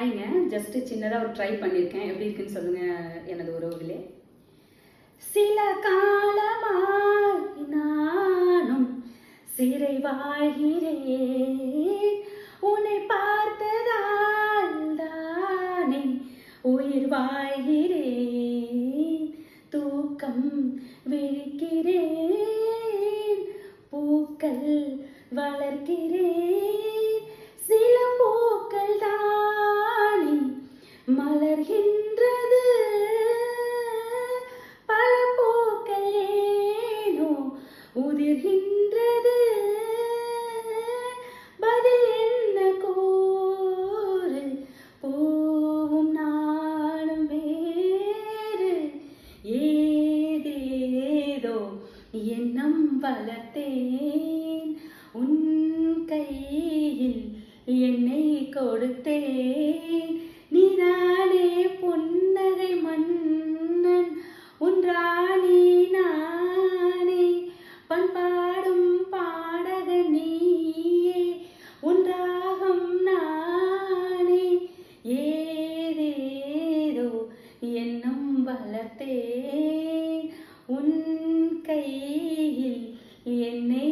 ஹாய்ங்க, just சின்னதாக ஒரு try பண்ணியிருக்கேன். எப்படி இருக்குன்னு சொல்லுங்க எனது உறவுகளே. சில காலமாய் நானும் சிறை வாழ்கிறேன், உன்னை பார்த்ததால் தானே உயிர் வாழ்கிறேன், தூக்கம் விழிக்கிறேன், பூக்கள் வளர்க்கிறேன், சில பூக்கள் தானே மலர்கின்றது, பல பூக்கள் ஏனோ உதிர்கின்றது, பதில் என்ன கூறு, பூவும் நானும் வேறு, ஏதேதோ எண்ணம் வளர்த்தேன், உன் கையில் என்னை கொடுத்தேன், நீதானே புன்னகை மன்னன், உன் ராணி நானே, பண்பாடும் பாடகன் நீயே, உன் ராகம் நானே, ஏதேதோ எண்ணம் வளர்த்தேன், உன் கையில் என்னை